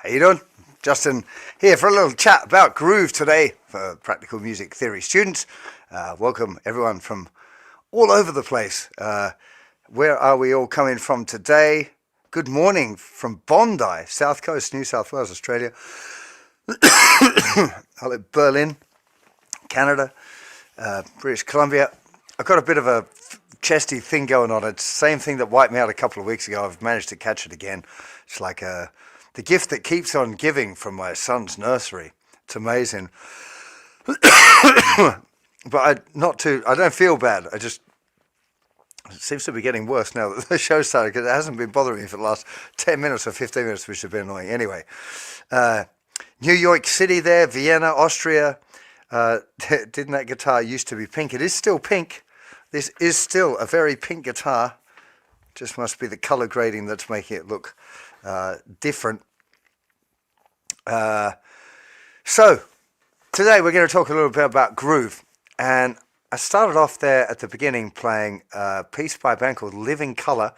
How you doing? Justin here for a little chat about groove today for practical music theory students. Welcome everyone from all over the place. Where are we all coming from today? Good morning from Bondi, South Coast, New South Wales, Australia. I'm in Berlin, Canada, British Columbia. I've got a bit of a chesty thing going on. It's the same thing that wiped me out a couple of weeks ago. I've managed to catch it again. It's like the gift that keeps on giving from my son's nursery. It's amazing. But I don't feel bad. It seems to be getting worse now that the show started, because it hasn't been bothering me for the last 10 minutes or 15 minutes, which have been annoying. Anyway, New York City there, Vienna, Austria. Didn't that guitar used to be pink? It is still pink. This is still a very pink guitar. Just must be the color grading that's making it look different. So today we're going to talk a little bit about groove, and I started off there at the beginning playing a piece by a band called Living Colour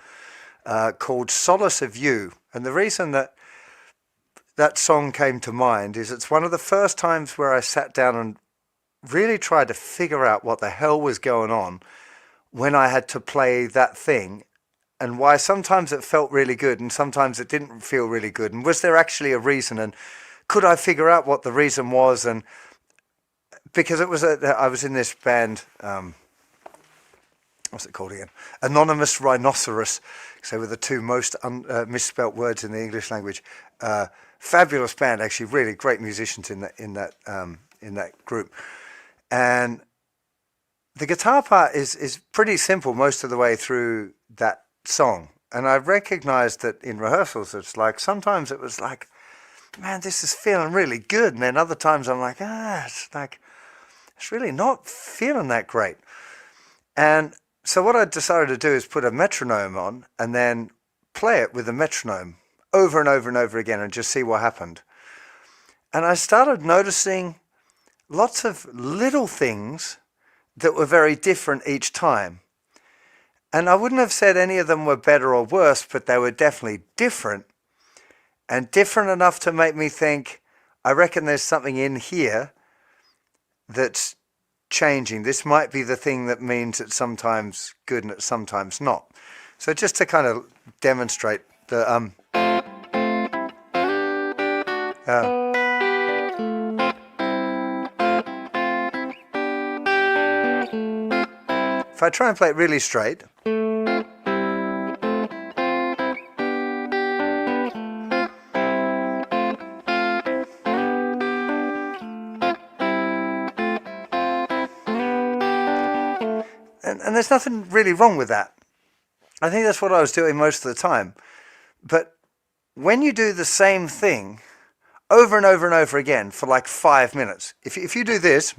called Solace of You. And the reason that song came to mind is it's one of the first times where I sat down and really tried to figure out what the hell was going on when I had to play that thing, and why sometimes it felt really good and sometimes it didn't feel really good. And was there actually a reason? And could I figure out what the reason was? And because I was in this band, what's it called again? Anonymous Rhinoceros. So were the two most misspelt words in the English language. Fabulous band, actually, really great musicians in that group. And the guitar part is pretty simple most of the way through that song. And I recognized that in rehearsals, it's like, sometimes it was like, man, this is feeling really good. And then other times I'm like, it's really not feeling that great. And so what I decided to do is put a metronome on and then play it with a metronome over and over and over again and just see what happened. And I started noticing lots of little things that were very different each time. And I wouldn't have said any of them were better or worse, but they were definitely different, and different enough to make me think, I reckon there's something in here that's changing. This might be the thing that means it's sometimes good and it's sometimes not. So just to kind of demonstrate the if I try and play it really straight, and there's nothing really wrong with that. I think that's what I was doing most of the time. But when you do the same thing over and over and over again for like 5 minutes, if you do this,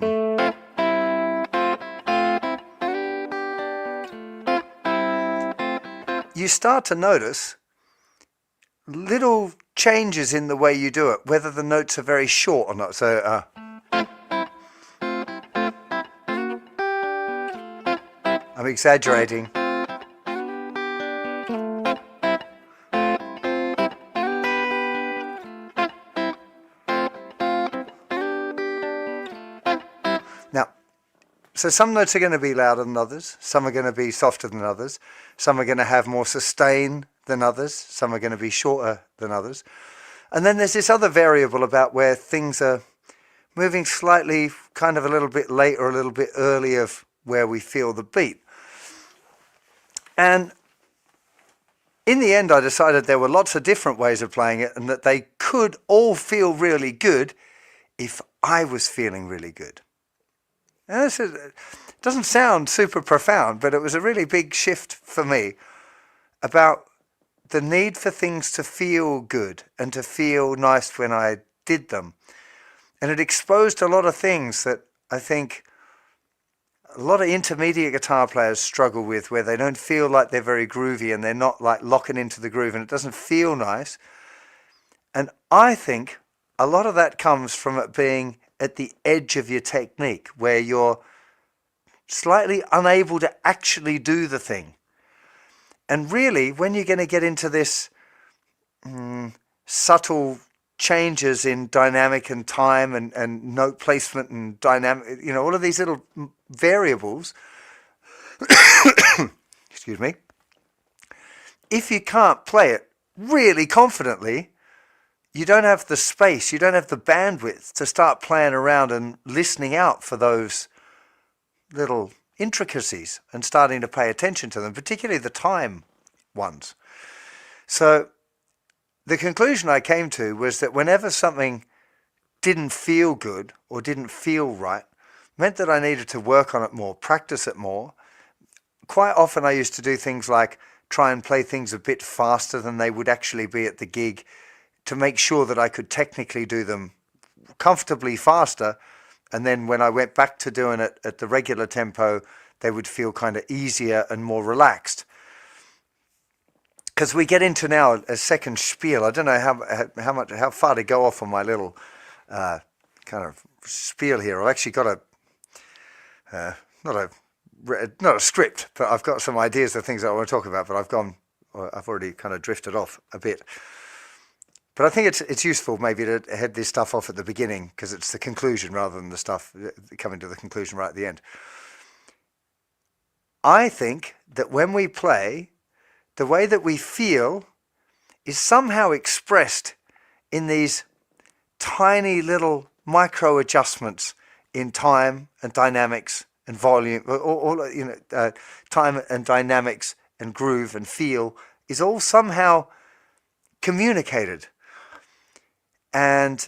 you start to notice little changes in the way you do it, whether the notes are very short or not. So, I'm exaggerating. Now, so some notes are going to be louder than others, some are going to be softer than others, some are going to have more sustain than others, some are going to be shorter than others. And then there's this other variable about where things are moving slightly, kind of a little bit late or a little bit early of where we feel the beat. And in the end, I decided there were lots of different ways of playing it, and that they could all feel really good if I was feeling really good. And this doesn't sound super profound, but it was a really big shift for me about the need for things to feel good and to feel nice when I did them. And it exposed a lot of things that I think a lot of intermediate guitar players struggle with, where they don't feel like they're very groovy and they're not like locking into the groove and it doesn't feel nice. And I think a lot of that comes from it being at the edge of your technique, where you're slightly unable to actually do the thing. And really, when you're going to get into this subtle changes in dynamic and time and note placement and dynamic, all of these little variables, excuse me, if you can't play it really confidently, you don't have the space, you don't have the bandwidth to start playing around and listening out for those little intricacies and starting to pay attention to them, particularly the time ones. So the conclusion I came to was that whenever something didn't feel good or didn't feel right, meant that I needed to work on it more, practice it more. Quite often I used to do things like try and play things a bit faster than they would actually be at the gig to make sure that I could technically do them comfortably faster. And then when I went back to doing it at the regular tempo, they would feel kind of easier and more relaxed. Because we get into now a second spiel. I don't know how far to go off on my little kind of spiel here. I've actually got not a script, but I've got some ideas of things that I want to talk about. But I've already kind of drifted off a bit. But I think it's useful maybe to head this stuff off at the beginning, because it's the conclusion rather than the stuff coming to the conclusion right at the end. I think that when we play, the way that we feel is somehow expressed in these tiny little micro adjustments in time and dynamics and volume, time and dynamics and groove and feel is all somehow communicated. And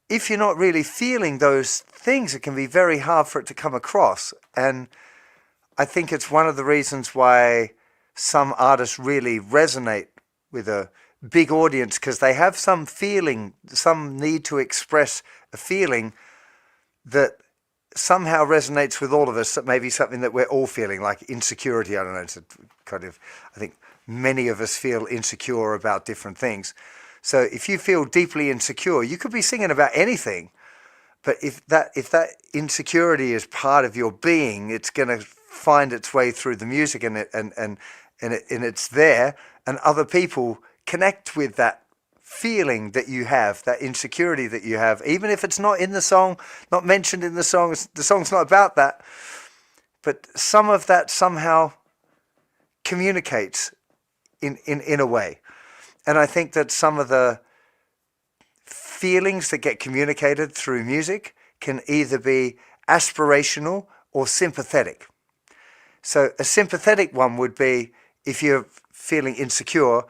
if you're not really feeling those things, it can be very hard for it to come across. And I think it's one of the reasons why some artists really resonate with a big audience, because they have some feeling, some need to express a feeling that somehow resonates with all of us, that may be something that we're all feeling, like insecurity. I don't know, it's a kind of, I think many of us feel insecure about different things. So if you feel deeply insecure, you could be singing about anything, but if that insecurity is part of your being, it's going to find its way through the music, and it's there, and other people connect with that feeling that you have, that insecurity that you have, even if it's not in the song, not mentioned in the song. The song's not about that, but some of that somehow communicates in a way. And I think that some of the feelings that get communicated through music can either be aspirational or sympathetic. So a sympathetic one would be if you're feeling insecure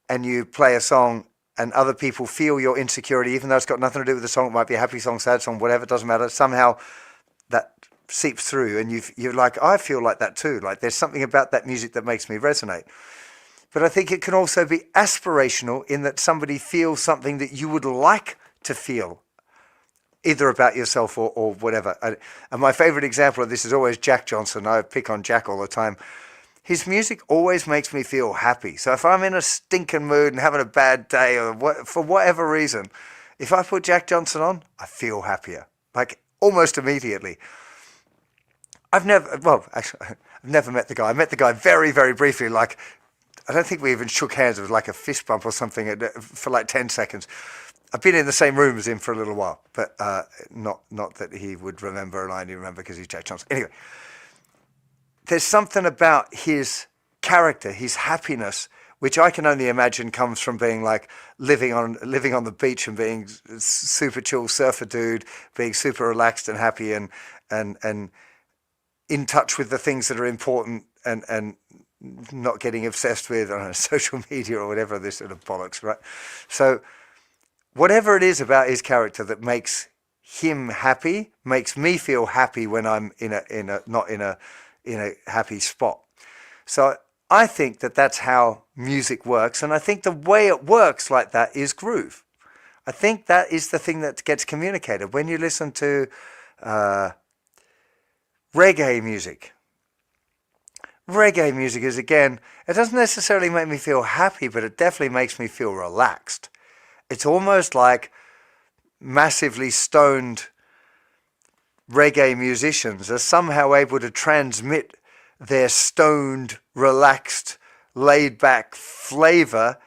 and you play a song and other people feel your insecurity, even though it's got nothing to do with the song. It might be a happy song, sad song, whatever, it doesn't matter. Somehow that seeps through and you're like, I feel like that too. Like there's something about that music that makes me resonate. But I think it can also be aspirational in that somebody feels something that you would like to feel, either about yourself or whatever. And my favorite example of this is always Jack Johnson. I pick on Jack all the time. His music always makes me feel happy. So if I'm in a stinking mood and having a bad day or for whatever reason, if I put Jack Johnson on, I feel happier, like almost immediately. I've never met the guy. I met the guy very, very briefly, like, I don't think we even shook hands. It was like a fist bump or something for like 10 seconds. I've been in the same room as him for a little while, but not that he would remember and I only remember because he's Jack Johnson. Anyway, there's something about his character, his happiness, which I can only imagine comes from being like living on the beach and being super chill surfer dude, being super relaxed and happy and in touch with the things that are important and not getting obsessed with, I don't know, social media or whatever, this sort of bollocks, right? So whatever it is about his character that makes him happy makes me feel happy when I'm not in a happy spot. So I think that that's how music works, and I think the way it works like that is groove. I think that is the thing that gets communicated when you listen to reggae music. Reggae music is, again, it doesn't necessarily make me feel happy, but it definitely makes me feel relaxed. It's almost like massively stoned reggae musicians are somehow able to transmit their stoned, relaxed, laid-back flavor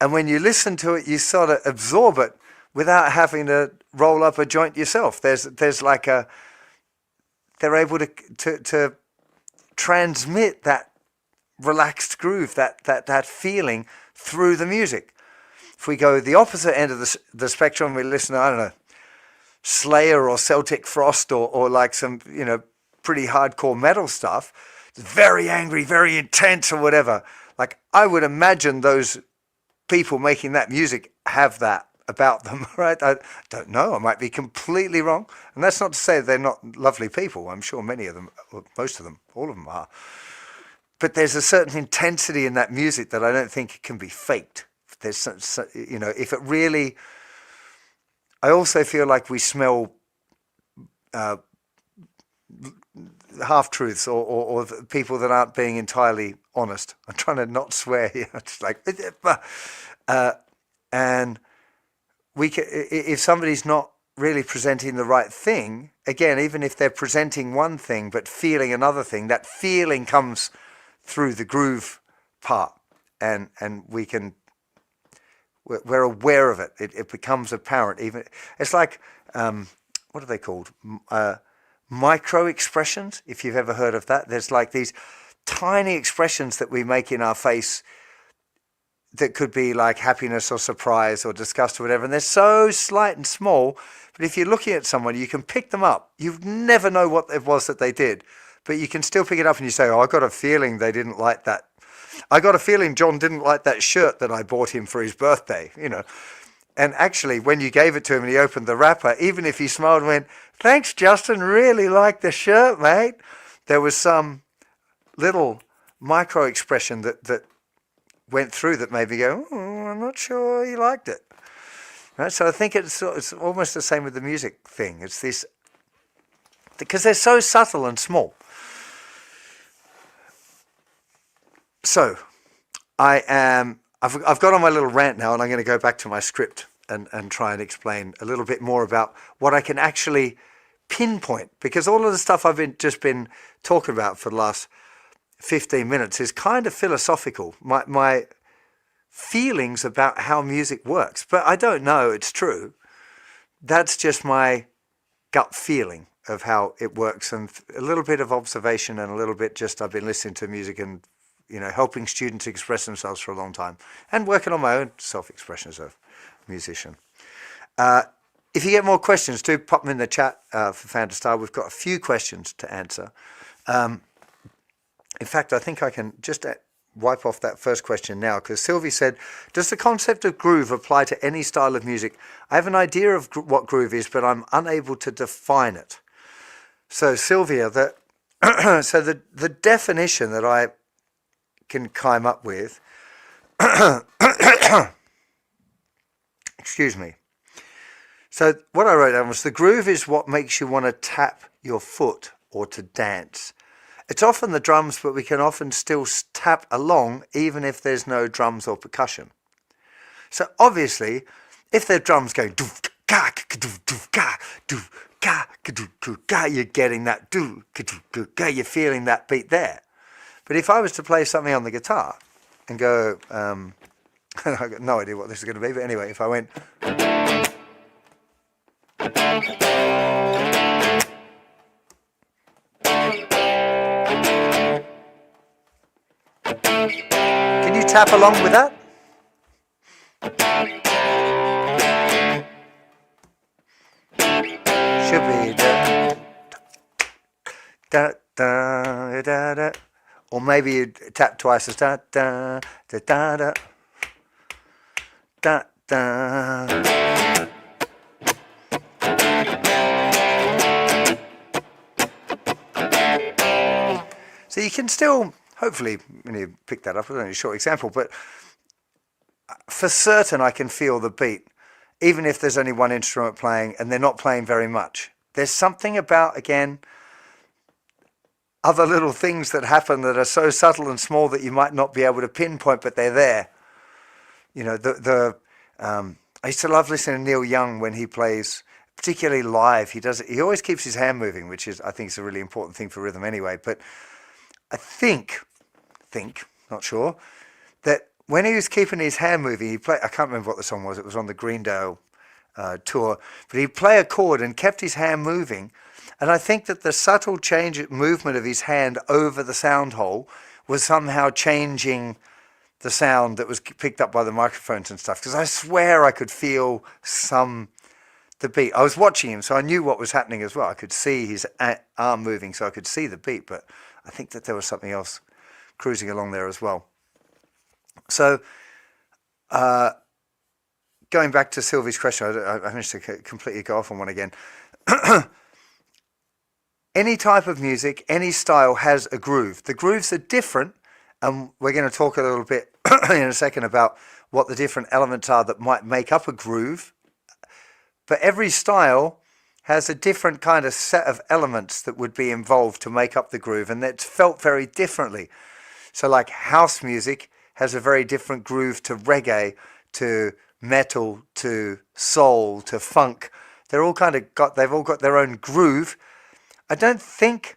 And when you listen to it, you sort of absorb it without having to roll up a joint yourself. There's like they're able to transmit that relaxed groove, that feeling through the music. If we go the opposite end of the spectrum, we listen to, I don't know, Slayer or Celtic Frost or like some, pretty hardcore metal stuff. It's very angry, very intense or whatever. Like, I would imagine those people making that music have that about them, right? I don't know. I might be completely wrong. And that's not to say they're not lovely people. I'm sure many of them, or most of them, all of them are. But there's a certain intensity in that music that I don't think can be faked. There's, if it really, I also feel like we smell half-truths or people that aren't being entirely honest. I'm trying to not swear here. It's like, and we can, if somebody's not really presenting the right thing, again, even if they're presenting one thing but feeling another thing, that feeling comes through the groove part, and we're aware of it. It becomes apparent. Even it's like what are they called? Micro expressions. If you've ever heard of that, there's like these tiny expressions that we make in our face that could be like happiness or surprise or disgust or whatever, and they're so slight and small. But if you're looking at someone, you can pick them up. You never know what it was that they did, but you can still pick it up and you say, oh, I got a feeling they didn't like that. I got a feeling John didn't like that shirt that I bought him for his birthday, And actually, when you gave it to him and he opened the wrapper, even if he smiled and went, thanks, Justin, really like the shirt, mate, there was some little micro expression that went through that made me go, I'm not sure he liked it. Right? So I think it's almost the same with the music thing. It's this, because they're so subtle and small. So I've got on my little rant now, and I'm going to go back to my script and try and explain a little bit more about what I can actually pinpoint, because all of the stuff I've just been talking about for the last 15 minutes is kind of philosophical, my feelings about how music works, but I don't know it's true. That's just my gut feeling of how it works, and a little bit of observation and a little bit just I've been listening to music and helping students express themselves for a long time and working on my own self-expression as a musician. If you get more questions, do pop them in the chat for Fan to Star. We've got a few questions to answer. In fact, I think I can just wipe off that first question now, because Silvia said, does the concept of groove apply to any style of music? I have an idea of what groove is, but I'm unable to define it. So Silvia, the definition that I can come up with, excuse me. So what I wrote down was, the groove is what makes you want to tap your foot or to dance. It's often the drums, but we can often still tap along even if there's no drums or percussion. So obviously, if the drums go doof ka doof doof ka doof ka doof doof ka, you're getting that doof doof ka, you're feeling that beat there. But if I was to play something on the guitar and go, I've got no idea what this is going to be, but anyway, if I went, can you tap along with that? Should be da da da da. Or maybe you tap twice as da da da da da da da. So you can still, hopefully, when you pick that up, it's only a short example, but for certain I can feel the beat, even if there's only one instrument playing and they're not playing very much. There's something about, again, other little things that happen that are so subtle and small that you might not be able to pinpoint, but they're there. I used to love listening to Neil Young when he plays, particularly live. He always keeps his hand moving, which I think is a really important thing for rhythm anyway. But I think, not sure, that when he was keeping his hand moving, he played, I can't remember what the song was, it was on the Greendale tour, but he'd play a chord and kept his hand moving. And I think that the subtle movement of his hand over the sound hole was somehow changing the sound that was picked up by the microphones and stuff. Because I swear I could feel the beat. I was watching him, so I knew what was happening as well. I could see his arm moving, so I could see the beat. But I think that there was something else cruising along there as well. So, going back to Sylvie's question, I managed to completely go off on one again. Any type of music, any style has a groove. The grooves are different, and we're going to talk a little bit in a second about what the different elements are that might make up a groove. But every style has a different kind of set of elements that would be involved to make up the groove, and it's felt very differently. So like house music has a very different groove to reggae, to metal, to soul, to funk. They've all got their own groove. I don't think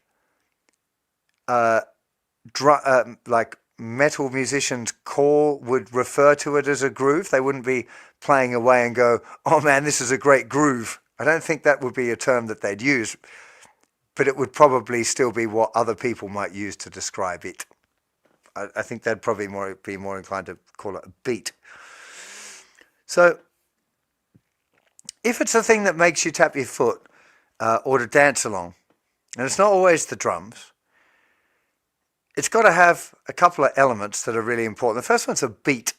like metal musicians would refer to it as a groove. They wouldn't be playing away and go, oh man, this is a great groove. I don't think that would be a term that they'd use, but it would probably still be what other people might use to describe it. I think they'd probably be more inclined to call it a beat. So if it's a thing that makes you tap your foot or to dance along, and it's not always the drums, it's got to have a couple of elements that are really important. The first one's a beat.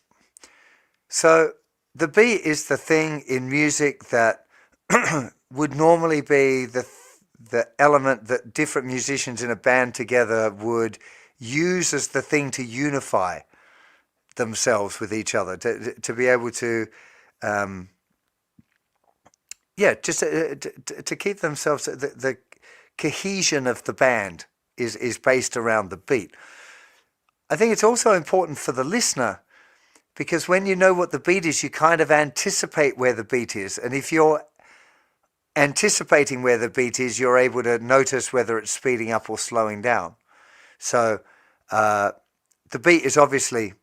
So the beat is the thing in music that would normally be the element that different musicians in a band together would use as the thing to unify themselves with each other, to be able to just to keep themselves, the cohesion of the band is based around the beat. I think it's also important for the listener, because when you know what the beat is, you kind of anticipate where the beat is. And if you're anticipating where the beat is, you're able to notice whether it's speeding up or slowing down. So the beat is obviously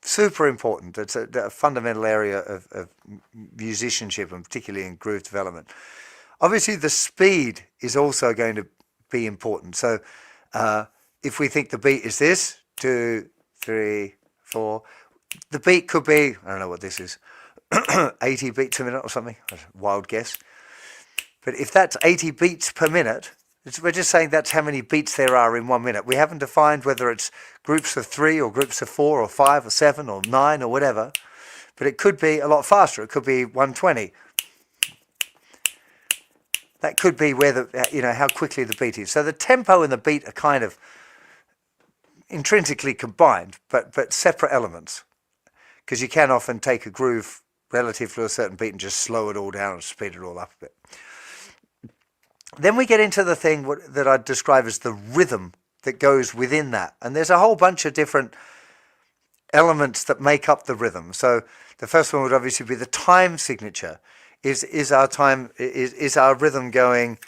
super important. It's a fundamental area of musicianship, and particularly in groove development. Obviously, the speed is also going to be important. So if we think the beat is this, 2, 3, 4, the beat could be, I don't know what this is, 80 beats a minute or something, wild guess. But if that's 80 beats per minute, we're just saying that's how many beats there are in 1 minute. We haven't defined whether it's groups of 3 or groups of 4 or 5 or 7 or 9 or whatever, but it could be a lot faster. It could be 120. That could be where how quickly the beat is. So the tempo and the beat are kind of intrinsically combined, but separate elements, because you can often take a groove relative to a certain beat and just slow it all down and speed it all up a bit. Then we get into the thing that I'd describe as the rhythm that goes within that. And there's a whole bunch of different elements that make up the rhythm. So the first one would obviously be the time signature. Is our rhythm going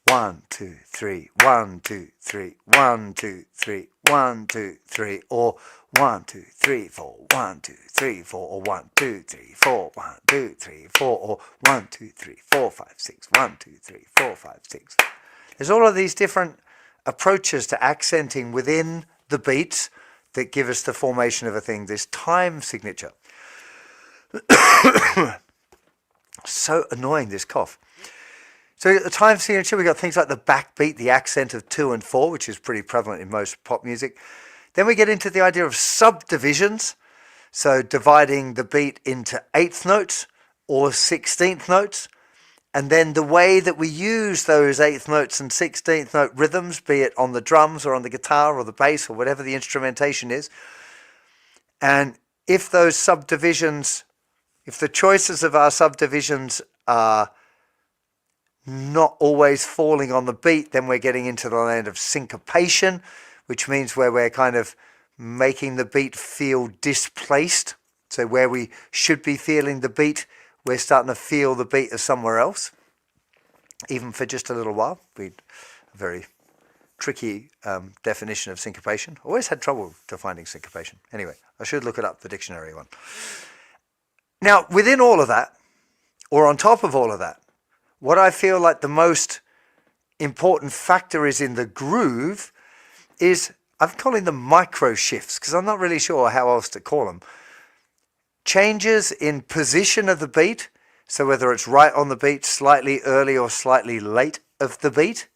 1, 2, 3, 1, 2, 3, 1, 2, 3, 1, 2, 3, or 1, 2, 3, 4, 1, 2, 3, 4, or 1, 2, 3, 4, 1, 2, 3, 4, or 1, 2, 3, 4, 5, 6, 1, 2, 3, 4, 5, 6. There's all of these different approaches to accenting within the beats that give us the formation of a thing, this time signature. So annoying, this cough. So the time signature, we've got things like the backbeat, the accent of 2 and 4, which is pretty prevalent in most pop music. Then we get into the idea of subdivisions. So dividing the beat into 8th notes or 16th notes. And then the way that we use those 8th notes and 16th note rhythms, be it on the drums or on the guitar or the bass or whatever the instrumentation is. And if those subdivisions, if the choices of our subdivisions are not always falling on the beat, then we're getting into the land of syncopation, which means where we're kind of making the beat feel displaced. So where we should be feeling the beat, we're starting to feel the beat as somewhere else, even for just a little while. A very tricky definition of syncopation. Always had trouble defining syncopation. Anyway, I should look it up, the dictionary one. Now, within all of that, or on top of all of that, what I feel like the most important factor is in the groove is, I'm calling them micro shifts, because I'm not really sure how else to call them. Changes in position of the beat, so whether it's right on the beat, slightly early or slightly late of the beat.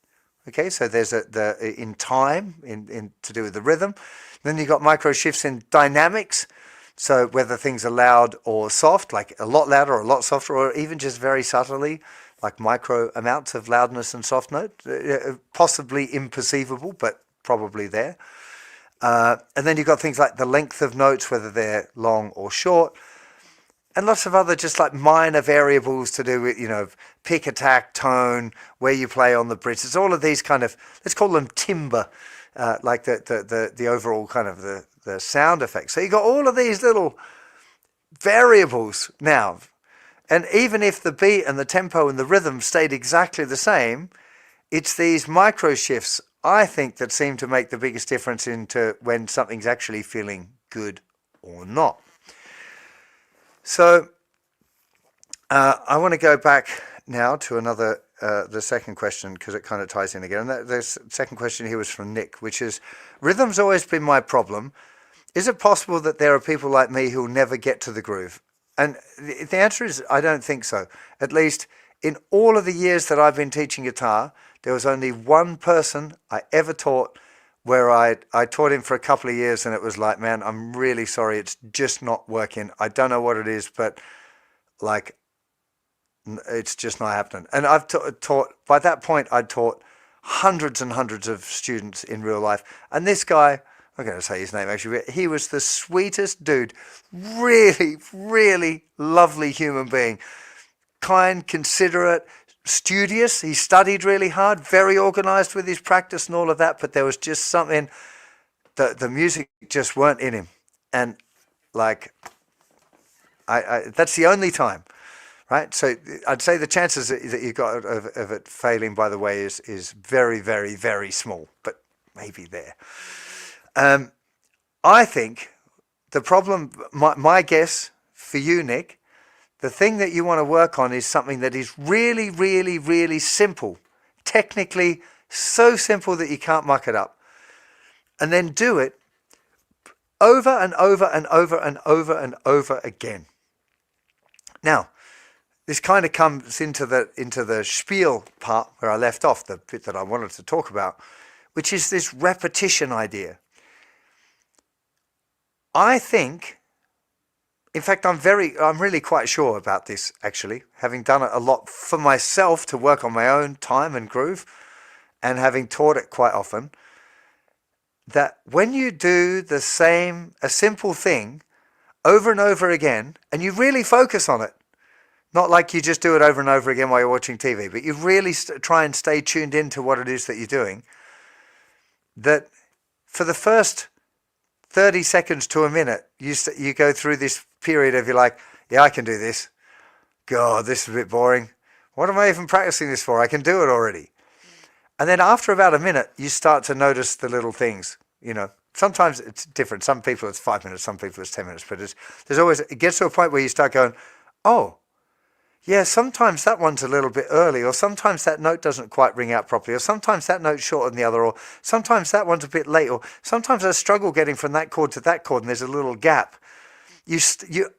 Okay, so there's in time, in to do with the rhythm. Then you've got micro shifts in dynamics, so whether things are loud or soft, like a lot louder or a lot softer, or even just very subtly, like micro amounts of loudness and soft note, possibly imperceivable, but probably there. And then you've got things like the length of notes, whether they're long or short, and lots of other just like minor variables to do with, pick, attack, tone, where you play on the bridge. It's all of these kind of, let's call them timbre, like the overall kind of the sound effects. So you got all of these little variables now. And even if the beat and the tempo and the rhythm stayed exactly the same, it's these micro shifts, I think, that seem to make the biggest difference into when something's actually feeling good or not. So I want to go back now to another, the second question, because it kind of ties in again. And the second question here was from Nick, which is, rhythm's always been my problem. Is it possible that there are people like me who will never get to the groove? And the answer is, I don't think so. At least in all of the years that I've been teaching guitar, there was only one person I ever taught where I taught him for a couple of years, and it was like, man, I'm really sorry, it's just not working. I don't know what it is, but like, it's just not happening. And I've taught, by that point, I'd taught hundreds and hundreds of students in real life. And this guy, I'm going to say his name actually, but he was the sweetest dude, really, really lovely human being, kind, considerate, studious. He studied really hard, very organized with his practice and all of that, but there was just something that the music just weren't in him. And like, that's the only time, right? So I'd say the chances that you got of it failing, by the way, is very, very, very small, but maybe there. I think the problem, my guess for you, Nick, the thing that you want to work on is something that is really, really, really simple. Technically so simple that you can't muck it up. And then do it over and over and over and over and over again. Now, this kind of comes into the spiel part where I left off, the bit that I wanted to talk about, which is this repetition idea. I think, in fact, I'm really quite sure about this, actually, having done it a lot for myself to work on my own time and groove, and having taught it quite often, that when you do a simple thing over and over again, and you really focus on it, not like you just do it over and over again while you're watching TV, but you really try and stay tuned into what it is that you're doing, that for the first 30 seconds to a minute, you go through this period of, you're like, yeah, I can do this. God, this is a bit boring. What am I even practicing this for? I can do it already. And then after about a minute, you start to notice the little things, Sometimes it's different. Some people it's 5 minutes, some people it's 10 minutes, but it gets to a point where you start going, oh, yeah, sometimes that one's a little bit early, or sometimes that note doesn't quite ring out properly, or sometimes that note's shorter than the other, or sometimes that one's a bit late, or sometimes I struggle getting from that chord to that chord and there's a little gap. You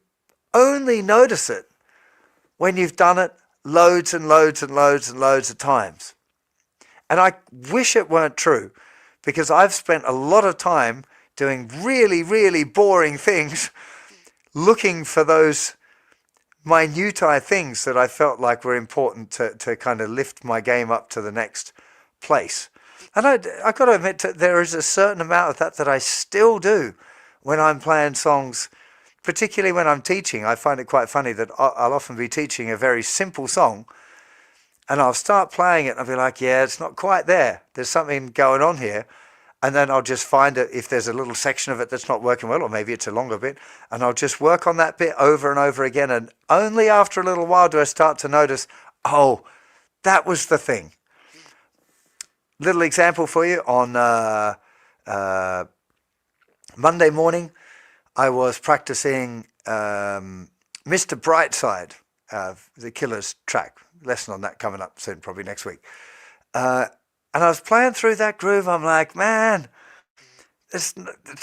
only notice it when you've done it loads and loads and loads and loads of times. And I wish it weren't true, because I've spent a lot of time doing really, really boring things, looking for those minutiae things that I felt like were important to kind of lift my game up to the next place. And I got to admit, there is a certain amount of that I still do when I'm playing songs, particularly when I'm teaching. I find it quite funny that I'll often be teaching a very simple song, and I'll start playing it and I'll be like, yeah, it's not quite there. There's something going on here. And then I'll just find it if there's a little section of it that's not working well, or maybe it's a longer bit, and I'll just work on that bit over and over again. And only after a little while do I start to notice, oh, that was the thing. little example for you on Monday morning. I was practicing Mr. Brightside, the Killers track. Lesson on that coming up soon, probably next week. And I was playing through that groove. I'm like, man, it's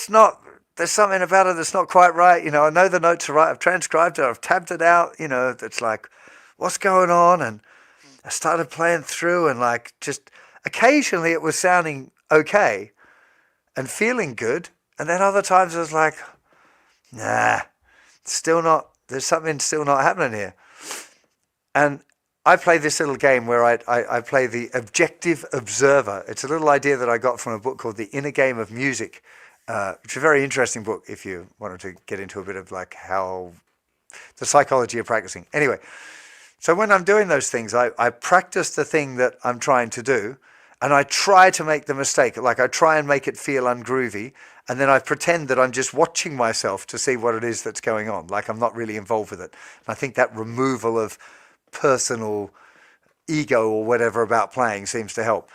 not. There's something about it that's not quite right. You know, I know the notes are right. I've transcribed it. I've tabbed it out. You know, it's like, what's going on? And I started playing through, and like just occasionally it was sounding okay and feeling good, and then other times I was like, nah, still not. There's something still not happening here. And I play this little game where I play the objective observer. It's a little idea that I got from a book called The Inner Game of Music, which is a very interesting book if you wanted to get into a bit of like how the psychology of practicing. Anyway, so when I'm doing those things, I practice the thing that I'm trying to do, and I try to make the mistake. Like I try and make it feel ungroovy, and then I pretend that I'm just watching myself to see what it is that's going on. Like I'm not really involved with it. And I think that removal of personal ego or whatever about playing seems to help.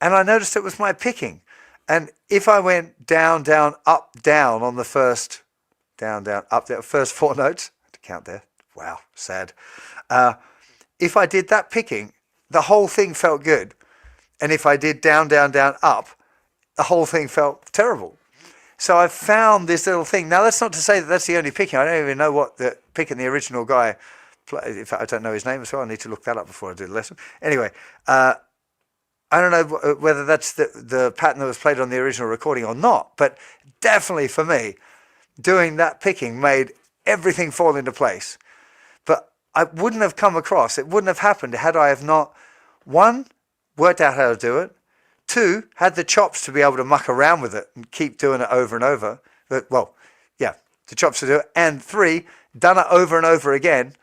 And I noticed it was my picking. And if I went down, down, up, down on the first down, down, up, down, first 4 notes, I had to count there. Wow, sad. If I did that picking, the whole thing felt good. And if I did down, down, down, up, the whole thing felt terrible. So I found this little thing. Now, that's not to say that that's the only picking. I don't even know what the picking the original guy played. In fact, I don't know his name as well. I need to look that up before I do the lesson. Anyway, I don't know whether that's the pattern that was played on the original recording or not, but definitely for me, doing that picking made everything fall into place. But I wouldn't have come across, it wouldn't have happened had I have not, 1, worked out how to do it, 2, had the chops to be able to muck around with it and keep doing it over and over. Well, yeah, the chops to do it. And 3, done it over and over again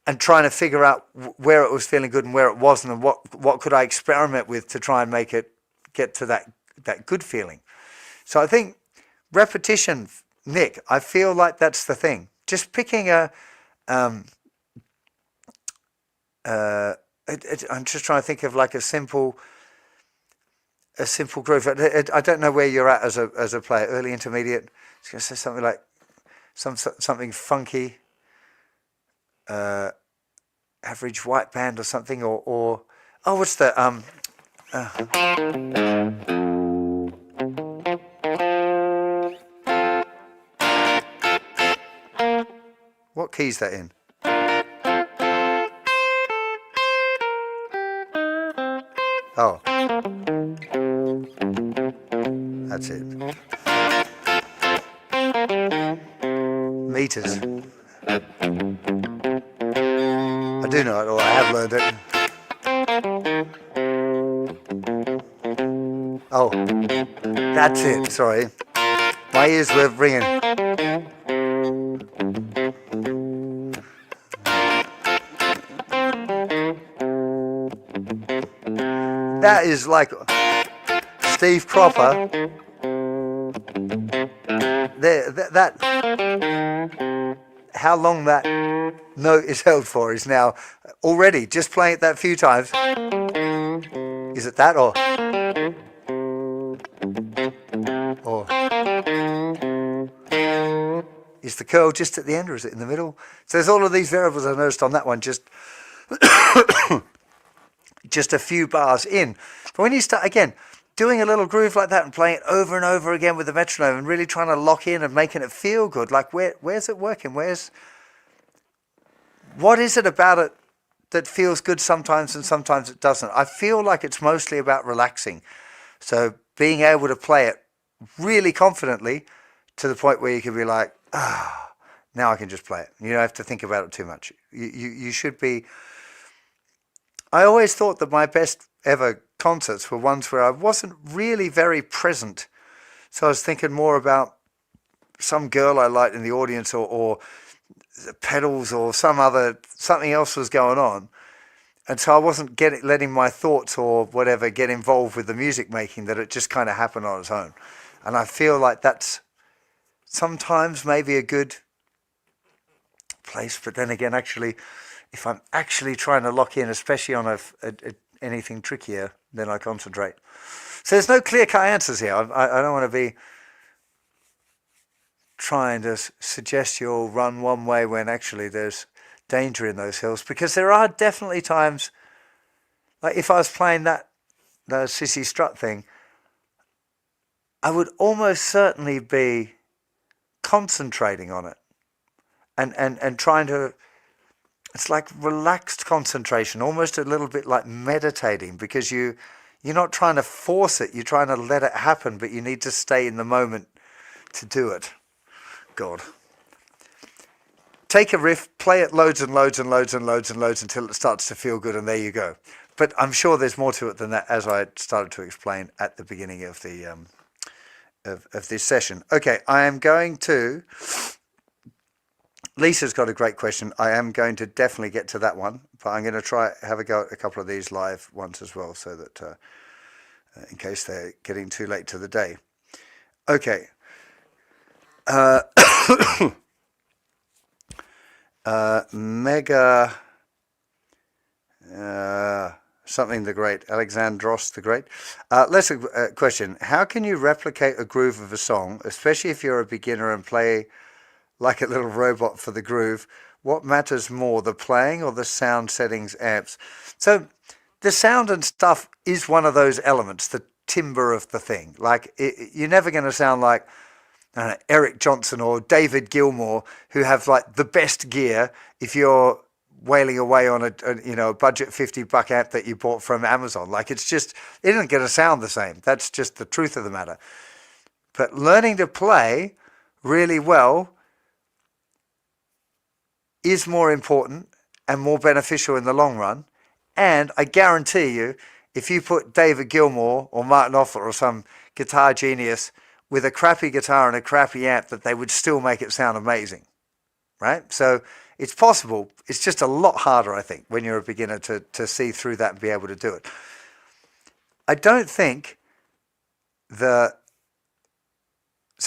and trying to figure out where it was feeling good and where it wasn't, and what could I experiment with to try and make it get to that good feeling. So I think repetition, Nick, I feel like that's the thing. Just picking I'm just trying to think of like a simple groove. I don't know where you're at as a player, early, intermediate. I was going to say something like something funky, average white band or something, or oh, what's the what key is that in? Oh, that's it. Meters. I do know it, or I have learned it. Oh, that's it. Sorry, my ears were ringing. That is like Steve Cropper. That how long that note is held for is now already just playing it that few times. Is it that or is the curl just at the end or is it in the middle? So there's all of these variables I noticed on that one, just just a few bars in. But when you start again doing a little groove like that and playing it over and over again with the metronome and really trying to lock in and making it feel good, like where's it working? What is it about it that feels good sometimes and sometimes it doesn't? I feel like it's mostly about relaxing. So being able to play it really confidently to the point where you can be like, now I can just play it. You don't have to think about it too much. You should be. I always thought that my best ever concerts were ones where I wasn't really very present. So I was thinking more about some girl I liked in the audience or the pedals or something else was going on. And so I wasn't letting my thoughts or whatever get involved with the music making, that it just kind of happened on its own. And I feel like that's sometimes maybe a good place. But then again, actually, if I'm actually trying to lock in, especially on anything trickier, then I concentrate. So there's no clear-cut answers here. I don't want to be trying to suggest you'll run one way when actually there's danger in those hills, because there are definitely times, like if I was playing the Sissy Strut thing, I would almost certainly be concentrating on it and trying to, it's like relaxed concentration, almost a little bit like meditating, because you're not trying to force it, you're trying to let it happen, but you need to stay in the moment to do it. God. Take a riff, play it loads and loads and loads and loads and loads until it starts to feel good, and there you go. But I'm sure there's more to it than that, as I started to explain at the beginning of the of this session. Okay, I am going to... Lisa's got a great question. I am going to definitely get to that one, but I'm going to try have a go at a couple of these live ones as well, so that in case they're getting too late to the day. Okay. Mega something the Great, Alexandros the Great. Let's question. How can you replicate a groove of a song, especially if you're a beginner and play like a little robot for the groove? What matters more, the playing or the sound settings, amps? So the sound and stuff is one of those elements, the timbre of the thing. Like you're never going to sound like Eric Johnson or David Gilmour, who have like the best gear if you're wailing away on a budget $50 amp that you bought from Amazon. Like it isn't going to sound the same. That's just the truth of the matter. But learning to play really well is more important and more beneficial in the long run. And I guarantee you, if you put David Gilmour or Martin Knopfler or some guitar genius with a crappy guitar and a crappy amp, that they would still make it sound amazing, right? So it's possible. It's just a lot harder, I think, when you're a beginner to see through that and be able to do it. I don't think so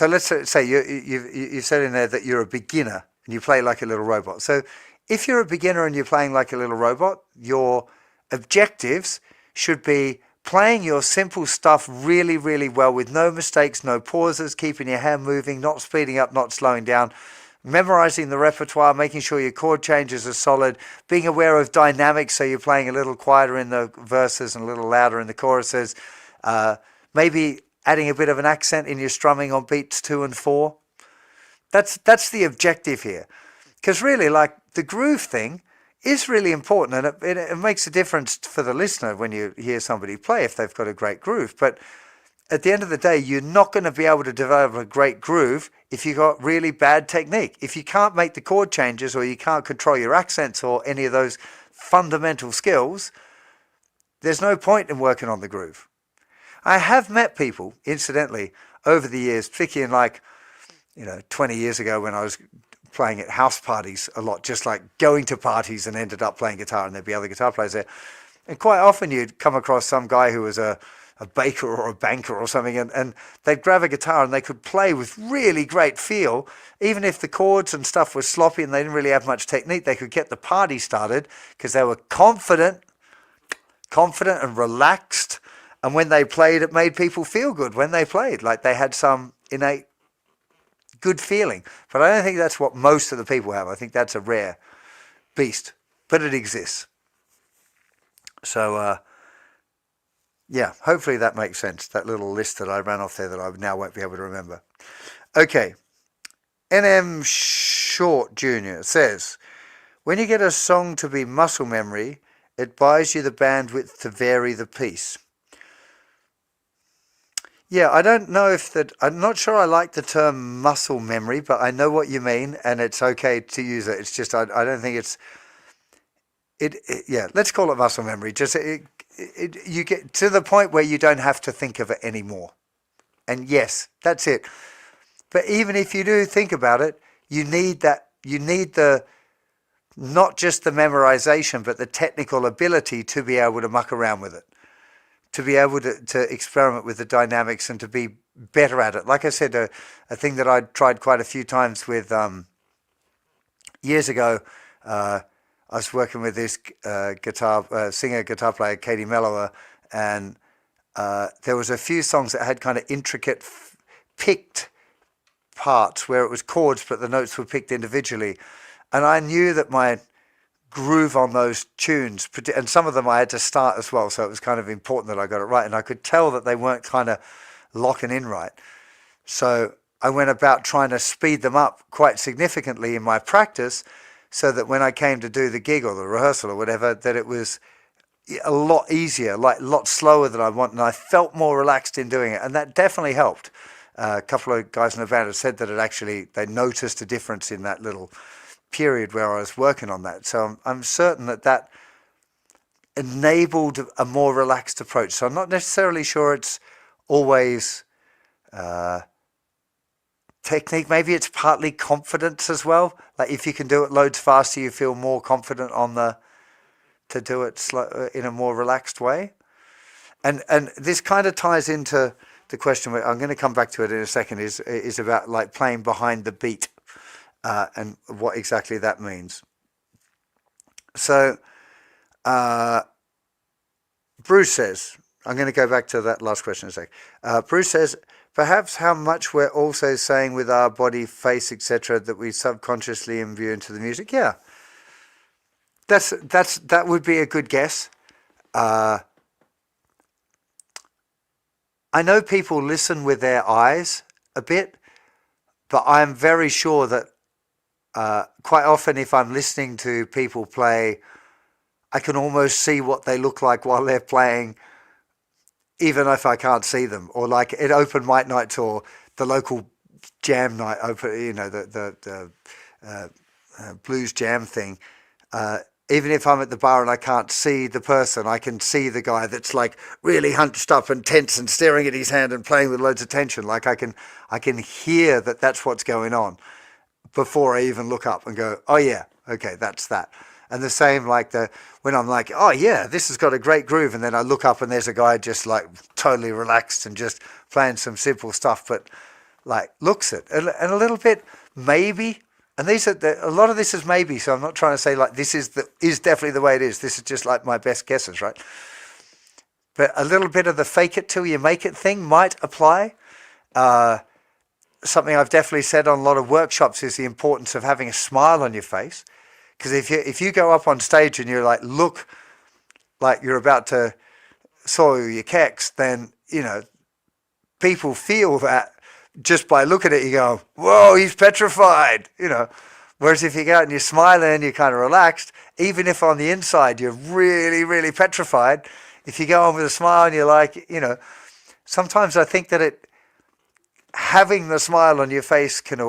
let's say you said in there that you're a beginner and you play like a little robot. So if you're a beginner and you're playing like a little robot, your objectives should be playing your simple stuff really, really well with no mistakes, no pauses, keeping your hand moving, not speeding up, not slowing down, memorizing the repertoire, making sure your chord changes are solid, being aware of dynamics, so you're playing a little quieter in the verses and a little louder in the choruses, maybe adding a bit of an accent in your strumming on beats 2 and 4. That's the objective here. Because really, like, the groove thing is really important, and it makes a difference for the listener when you hear somebody play if they've got a great groove. But at the end of the day, you're not going to be able to develop a great groove if you've got really bad technique. If you can't make the chord changes, or you can't control your accents or any of those fundamental skills, there's no point in working on the groove. I have met people, incidentally, over the years, particularly in like, 20 years ago when I was playing at house parties a lot, just like going to parties and ended up playing guitar, and there'd be other guitar players there. And quite often you'd come across some guy who was a baker or a banker or something, and they'd grab a guitar and they could play with really great feel. Even if the chords and stuff was sloppy and they didn't really have much technique, they could get the party started because they were confident and relaxed. And when they played, it made people feel good when they played, like they had some innate good feeling. But I don't think that's what most of the people have. I think that's a rare beast, but it exists. So, yeah, hopefully that makes sense, that little list that I ran off there that I now won't be able to remember. Okay, NM Short Jr. says, when you get a song to be muscle memory, it buys you the bandwidth to vary the piece. Yeah, I don't know I'm not sure I like the term muscle memory, but I know what you mean, and it's okay to use it. It's just, I don't think yeah, let's call it muscle memory. Just, you get to the point where you don't have to think of it anymore. And yes, that's it. But even if you do think about it, you need not just the memorization, but the technical ability to be able to muck around with it, to be able to experiment with the dynamics and to be better at it. Like I said, a thing that I tried quite a few times with years ago, I was working with this guitar player, Katie Mellower, and there was a few songs that had kind of intricate picked parts where it was chords, but the notes were picked individually. And I knew that my groove on those tunes, and some of them I had to start as well, so it was kind of important that I got it right. And I could tell that they weren't kind of locking in right. So I went about trying to speed them up quite significantly in my practice, so that when I came to do the gig or the rehearsal or whatever, that it was a lot easier, like a lot slower than I want, and I felt more relaxed in doing it, and that definitely helped. A couple of guys in the band have said that they noticed a difference in that little period where I was working on that. So I'm certain that enabled a more relaxed approach. So I'm not necessarily sure it's always technique. Maybe it's partly confidence as well. Like if you can do it loads faster, you feel more confident to do it in a more relaxed way. And this kind of ties into the question. I'm going to come back to it in a second. Is about like playing behind the beat and what exactly that means. So Bruce says, I'm going to go back to that last question in a sec. Bruce says, perhaps how much we're also saying with our body, face, etc., that we subconsciously imbue into the music. Yeah, that would be a good guess. I know people listen with their eyes a bit, but I'm very sure that quite often if I'm listening to people play, I can almost see what they look like while they're playing, even if I can't see them. Or like at open mic nights or the local jam night, the blues jam thing. Even if I'm at the bar and I can't see the person, I can see the guy that's like really hunched up and tense and staring at his hand and playing with loads of tension. Like I can hear that that's what's going on before I even look up and go, oh yeah, okay, that's that. And the same like when I'm like, oh yeah, this has got a great groove, and then I look up and there's a guy just like totally relaxed and just playing some simple stuff, but like looks it and a little bit maybe. And a lot of this is maybe, so I'm not trying to say like this is definitely the way it is. This is just like my best guesses, right? But a little bit of the fake it till you make it thing might apply. Something I've definitely said on a lot of workshops is the importance of having a smile on your face. Because if you go up on stage and you're like, look like you're about to soil your kecks, then, people feel that just by looking at you go, whoa, he's petrified, Whereas if you go out and you're smiling and you're kind of relaxed, even if on the inside you're really, really petrified, if you go on with a smile and you're like, sometimes I think that having the smile on your face can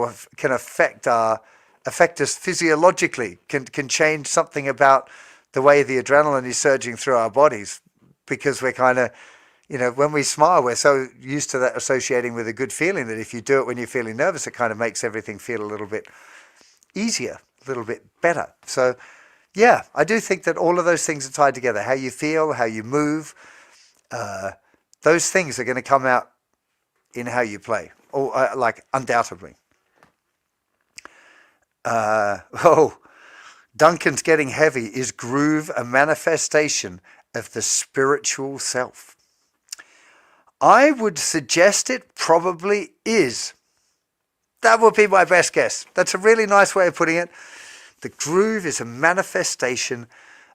affect us physiologically, can change something about the way the adrenaline is surging through our bodies, because we're kind of, when we smile, we're so used to that associating with a good feeling that if you do it when you're feeling nervous, it kind of makes everything feel a little bit easier, a little bit better. So yeah, I do think that all of those things are tied together. How you feel, how you move, those things are going to come out in how you play, or like undoubtedly. Duncan's getting heavy. Is groove a manifestation of the spiritual self? I would suggest it probably is. That would be my best guess. That's a really nice way of putting it. The groove is a manifestation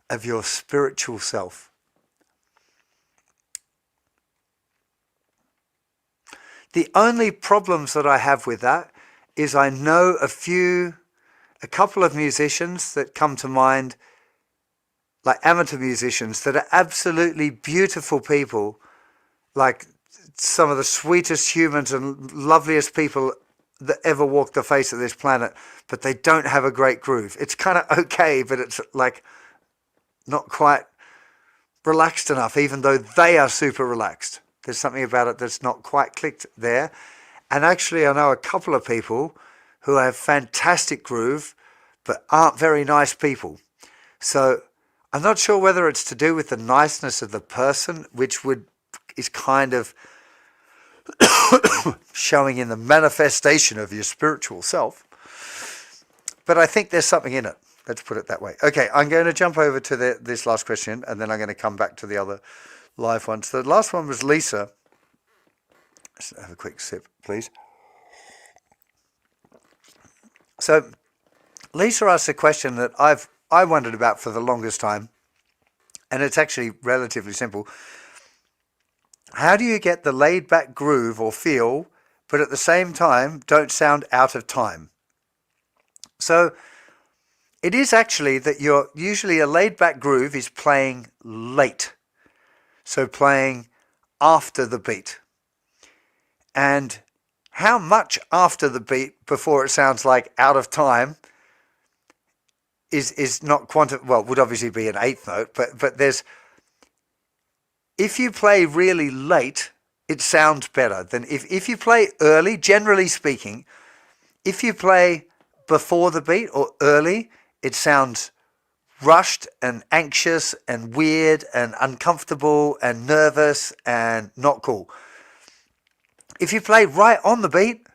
of your spiritual self. The only problems that I have with that is I know a couple of musicians that come to mind, like amateur musicians that are absolutely beautiful people, like some of the sweetest humans and loveliest people that ever walked the face of this planet, but they don't have a great groove. It's kind of okay, but it's like not quite relaxed enough, even though they are super relaxed. There's something about it that's not quite clicked there. And actually, I know a couple of people who have fantastic groove, but aren't very nice people. So I'm not sure whether it's to do with the niceness of the person, which is kind of showing in the manifestation of your spiritual self. But I think there's something in it. Let's put it that way. Okay, I'm going to jump over to this last question, and then I'm going to come back to the other live ones. The last one was Lisa. Let's have a quick sip, please. So Lisa asked a question that I wondered about for the longest time, and it's actually relatively simple. How do you get the laid-back groove or feel, but at the same time don't sound out of time? So it is actually that you're usually a laid-back groove is playing late, so playing after the beat. And how much after the beat before it sounds like out of time is not would obviously be an eighth note, but there's, if you play really late, it sounds better than if you play early. Generally speaking, if you play before the beat or early, it sounds rushed and anxious and weird and uncomfortable and nervous and not cool. If you play right on the beat,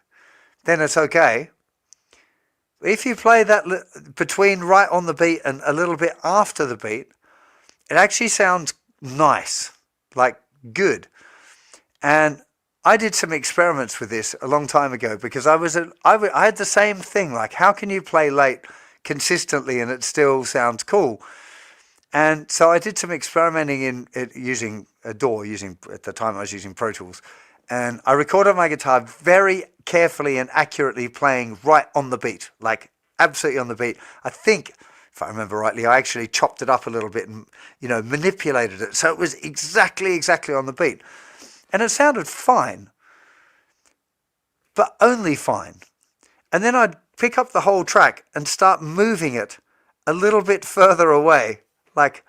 then it's okay. If you play that between right on the beat and a little bit after the beat, it actually sounds nice, like good. And I did some experiments with this a long time ago because I had the same thing, like how can you play late consistently and it still sounds cool? And so I did some experimenting in it using at the time I was using Pro Tools. And I recorded my guitar very carefully and accurately playing right on the beat, like absolutely on the beat. I think, if I remember rightly, I actually chopped it up a little bit and, manipulated it. So it was exactly on the beat. And it sounded fine, but only fine. And then I'd pick up the whole track and start moving it a little bit further away, like,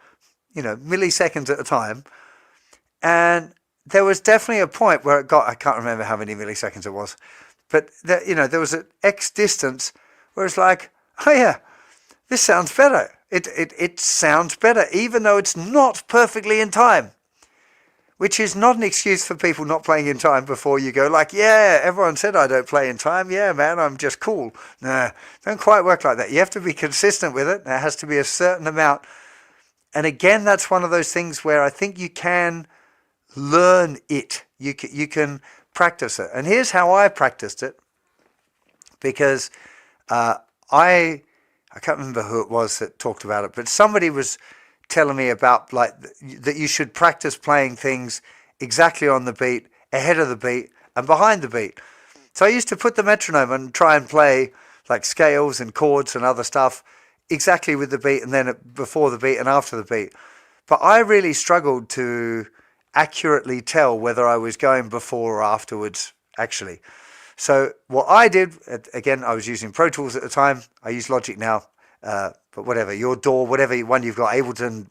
milliseconds at a time. And there was definitely a point where I can't remember how many milliseconds it was, but there was an X distance where it's like, oh yeah, this sounds better. It sounds better, even though it's not perfectly in time, which is not an excuse for people not playing in time before you go like, yeah, everyone said I don't play in time. Yeah, man, I'm just cool. Nah, don't quite work like that. You have to be consistent with it. There has to be a certain amount. And again, that's one of those things where I think you can learn it. You can practice it. And here's how I practiced it, because I can't remember who it was that talked about it, but somebody was telling me about like that you should practice playing things exactly on the beat, ahead of the beat and behind the beat. So I used to put the metronome and try and play like scales and chords and other stuff exactly with the beat, and then before the beat and after the beat. But I really struggled to accurately tell whether I was going before or afterwards, actually. So what I did, again, I was using Pro Tools at the time. I use Logic now, but whatever, your DAW, whatever one you've got, Ableton,